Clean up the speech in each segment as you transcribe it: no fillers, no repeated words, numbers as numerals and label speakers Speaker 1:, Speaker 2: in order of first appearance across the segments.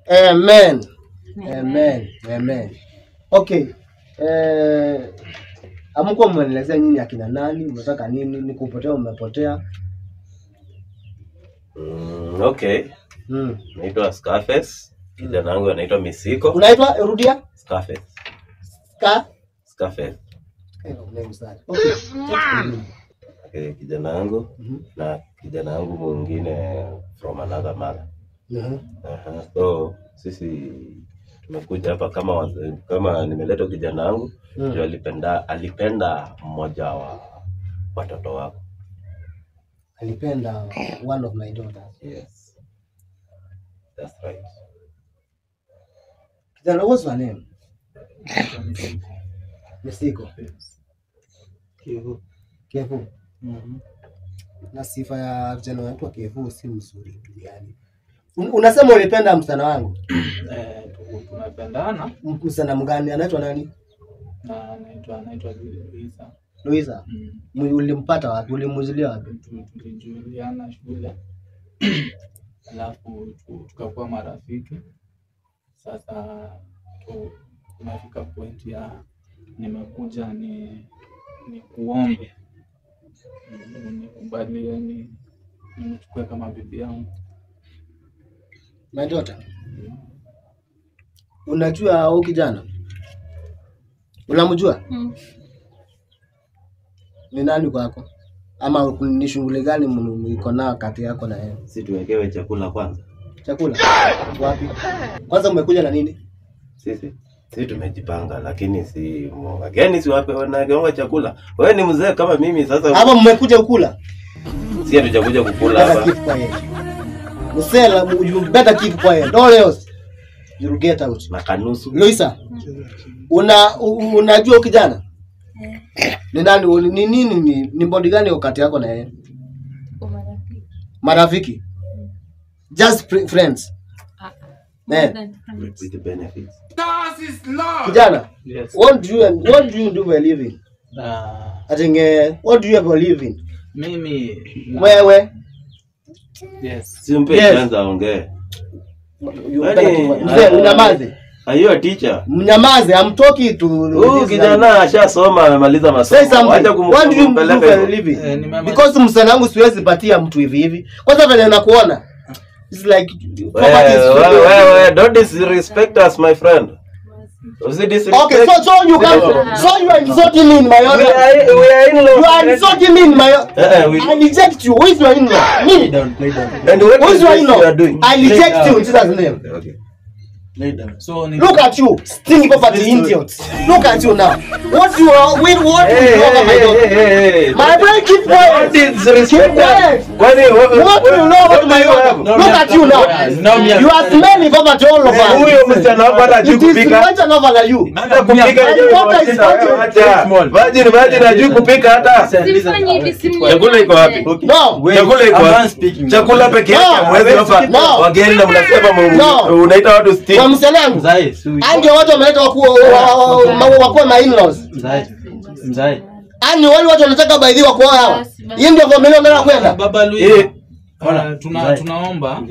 Speaker 1: Amen. Amen. Okay. Amko mwelezea nyinyi akina nani, mnataka nini, ni kupotea umepotea.
Speaker 2: Okay. Naitwa Scarface. Kijana wangu anaitwa Misiko.
Speaker 1: Unaitwa Rudia?
Speaker 2: Scarface. Scarface.
Speaker 1: Okay.
Speaker 2: Okay, kijana wangu na kijana wangu mwingine from another mother. So sisi tumekuja hapa kama nimeleta kijana wangu ndio alipenda mmoja wa watoto wako.
Speaker 1: Alipenda one of my daughters.
Speaker 2: Yes. That's right.
Speaker 1: Kijana, what's your name? Misiko. Kevu. Na sifa ya kijana wetu Kevu si mzuri duniani. Unasema ulipenda msana wangu?
Speaker 3: Tunapendana.
Speaker 1: Msana mgani? Anaitwa nani?
Speaker 3: Anaitwa
Speaker 1: Luisa. Ulimpata wapi? Ulimujulia wapi?
Speaker 3: Tulijuliana shule. Alafu tukakuwa marafiki. Sasa tumefika point ya nimekuja ni kuombe. Nikubalie nichukue kama bibi yangu.
Speaker 1: My daughter. Unajua huyu kijana? Unamjua? Ni nani kwako? Ama ni shughuli gani mko nao kati yako na yeye?
Speaker 2: Si tuwekewe chakula kwanza.
Speaker 1: Chakula? Wapi? Kwanza umekuja na nini?
Speaker 2: Sisi tumejipanga lakini si wageni si wape wanageonga chakula. Wewe ni mzee kama mimi sasa.
Speaker 1: Hapa mmekuja kukula?
Speaker 2: Si hatujakuja kukula hapa.
Speaker 1: Musela, you better keep quiet. All else you'll get out.
Speaker 2: Na kanusu.
Speaker 1: Luisa. Unajua kijana? Ni nani ni nini ni body gani wakati yako na yeye? Marafiki. Just friends.
Speaker 2: With the benefits.
Speaker 4: That is love.
Speaker 1: Kijana.
Speaker 3: Yes.
Speaker 1: What do you do for a living? I think what do you have for a living?
Speaker 3: Mimi
Speaker 1: Wewe.
Speaker 3: Yes.
Speaker 2: Simpe kwanza ongee.
Speaker 1: Mzee unyamaze.
Speaker 2: Are you a teacher?
Speaker 1: Mnyamaze, I'm talking to
Speaker 2: kijana ashasoma amemaliza masomo. Acha kumpeleka
Speaker 1: living. Because msana wangu siwezi patia mtu hivi. Kwanza vile nakuona. It's like
Speaker 2: well, don't disrespect us, my friend.
Speaker 1: Okay, so you are insulting me in my honor.
Speaker 2: We are in-law.
Speaker 1: You are insulting me in my honor. I reject you. Who is your in-law? Me.
Speaker 3: Play down.
Speaker 2: And what
Speaker 1: is your in-law? I reject you in Jesus' name.
Speaker 2: Okay.
Speaker 3: So
Speaker 1: look at you, stingy property idiots. Look at you now. What do you talk about? My friend, keep quiet. Keep quiet. What do you know about my daughter? Look at you now. You are smelling property all over. It is much enough like you.
Speaker 2: Virgin ajui kupika hata. Chakula iko wapi?
Speaker 1: No.
Speaker 2: Chakula iko wapi? Chakula peke yake mwezi hapa. Wageni na mnasema unaita watu steam.
Speaker 1: Mselangu. Ange watu wameleta wakuwa my in-laws.
Speaker 3: Mzai.
Speaker 1: Ani wale watu wanataka baadhi wa kuoa hawa. Hii ndio familia ndio kwenda.
Speaker 3: Baba Luis. Tunaomba.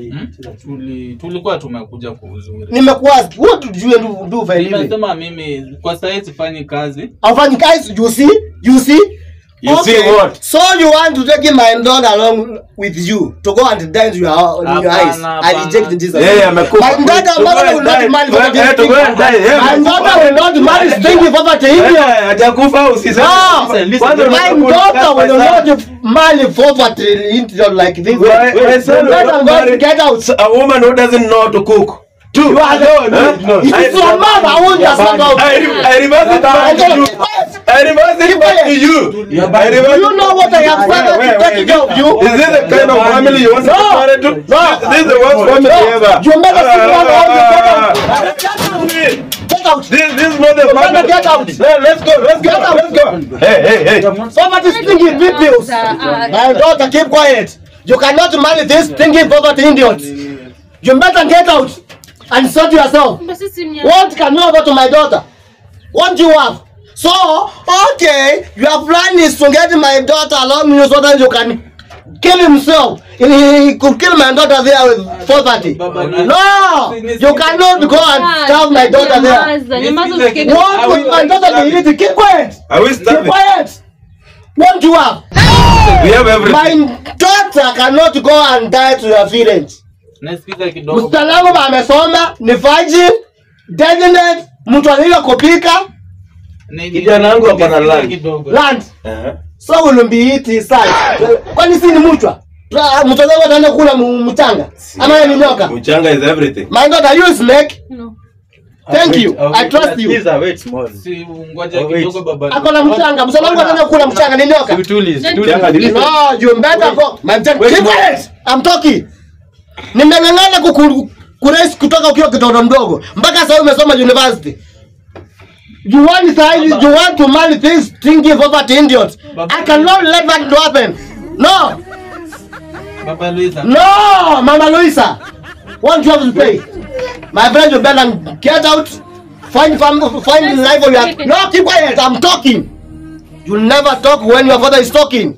Speaker 3: Tulikuwa tumekuja kwa uzuri.
Speaker 1: Nimekuask. What do you do for a living?
Speaker 3: Nimesema mimi kwa sasa sifanyi kazi.
Speaker 1: Hafanyi kazi, you see?
Speaker 2: You see what?
Speaker 1: So you want to take my daughter along with you to go and dance your eyes? I reject Jesus. My daughter will not marry for the My daughter will not marry stingy poverty.
Speaker 2: Hajakufa usiseme.
Speaker 1: My daughter will not marry poverty like this. I'm going to get out.
Speaker 2: A woman who doesn't know how to cook.
Speaker 1: You are alone. It's your mother. I won't just come out.
Speaker 2: I reverse it back to you. I reverse it back to you.
Speaker 1: You know what I have said to take care of you?
Speaker 2: Is this the kind of family you want to be married to? No. This is the worst family ever.
Speaker 1: You better get out.
Speaker 2: This is not the family.
Speaker 1: Get out.
Speaker 2: Let's go. Hey.
Speaker 1: Poverty stinking bills. My daughter, keep quiet. You cannot marry this stinking poverty idiot. You better get out and sort yourself. What can you offer to my daughter? What do you have? So, okay, your plan is to get my daughter along with you so that you can kill himself. He could kill my daughter there with poverty. No, you cannot go and starve my daughter there. What would my daughter be eating? Keep quiet.
Speaker 2: Are we
Speaker 1: Keep
Speaker 2: starving?
Speaker 1: quiet. What you have?
Speaker 2: We have everything.
Speaker 1: My daughter cannot go and die to your village.
Speaker 3: Nasikiza kidogo.
Speaker 1: Mstalamu amesoma ni virgin, definite, mtu anaweza kupika.
Speaker 2: Kijana wangu hapa na land.
Speaker 1: Land. So will be eating side. Kwani si ni mchwa? Mtu anaweza ataenda kula mchanga. Ama ni nyoka?
Speaker 2: Mchanga is everything.
Speaker 1: My daughter, you snake?
Speaker 4: No.
Speaker 1: Thank you. I trust you.
Speaker 5: Wait small.
Speaker 3: Si ngoja kidogo baba.
Speaker 1: Akona mchanga. Mstalamu ataenda kula mchanga ni nyoka. No, you better go. My daughter, keep quiet. I'm talking. Nimeng'ang'ana kukuraisi kutoka ukiwa kitoto mdogo mpaka sasa umesoma university. You want to marry things thinking poverty idiots. I cannot let that happen. No.
Speaker 3: Baba Luisa.
Speaker 1: No, Mama Luisa. What you have to pay? My friend, you better get out. Find the life of your. No, keep quiet. I'm talking. You never talk when your father is talking.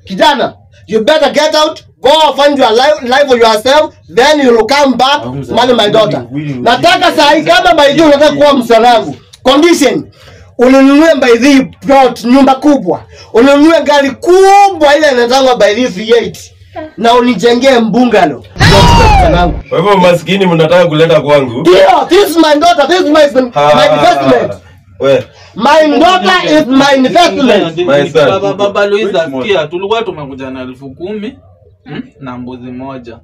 Speaker 1: Kijana, you better get out. Go find your life for yourself, then you will come back marry my daughter. Nataka sahi kama maiji unataka kuwa msanangu. Condition, ununue by the plot nyumba kubwa. Ununue gari kubwa ile inatangwa by the V8. Na unijengee mbungalo.
Speaker 2: Kwa hivyo maskini mnataka kuleta kwangu?
Speaker 1: Ndio, this is my daughter, this is my investment. My daughter is my investment.
Speaker 2: My son.
Speaker 3: Baba Luisa, sikia, tulikuwa tumekuja na 10,000. Na mbuzi moja.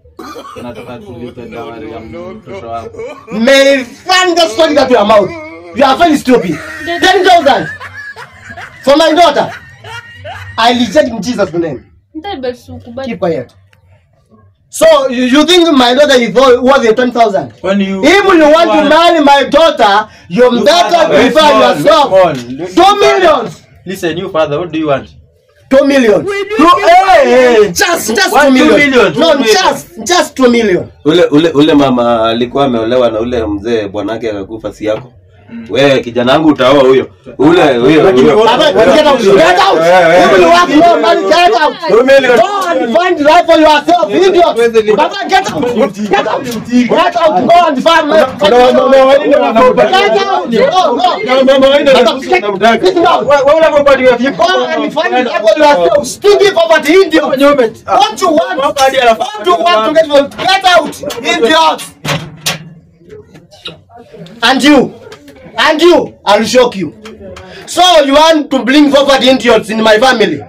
Speaker 3: Tunataka tulipe dawari ya mtoto wako.
Speaker 1: May find the story that your mouth. You are very stupid. 10,000 for my daughter. I reject in Jesus' name. Keep quiet. So you think my daughter is worth 10,000? If you want to marry my daughter, you better prefer yourself. 2 million.
Speaker 5: Listen, you father, what do you want?
Speaker 1: 2 million. Just 2 million. No, just 2 million.
Speaker 2: Ule mama alikuwa ameolewa na ule mzee bwanake akakufa si yako. Wewe kijana wangu utaoa huyo. Huyo.
Speaker 1: Baba, get out. Get out. You have no money, get out. Go and find life for yourself, idiot. Baba, get out. Get out. Get out. Go and find life. Get out. Go and find life for yourself. Stinky poverty, idiot. What you want? What you want to get out, idiot. And you, I'll shock you. So you want to bring poverty idiots in my family?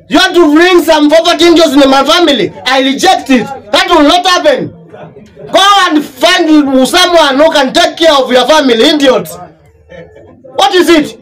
Speaker 1: You want to bring some poverty idiots in my family? I reject it. That will not happen. Go and find someone who can take care of your family, idiots. What is it?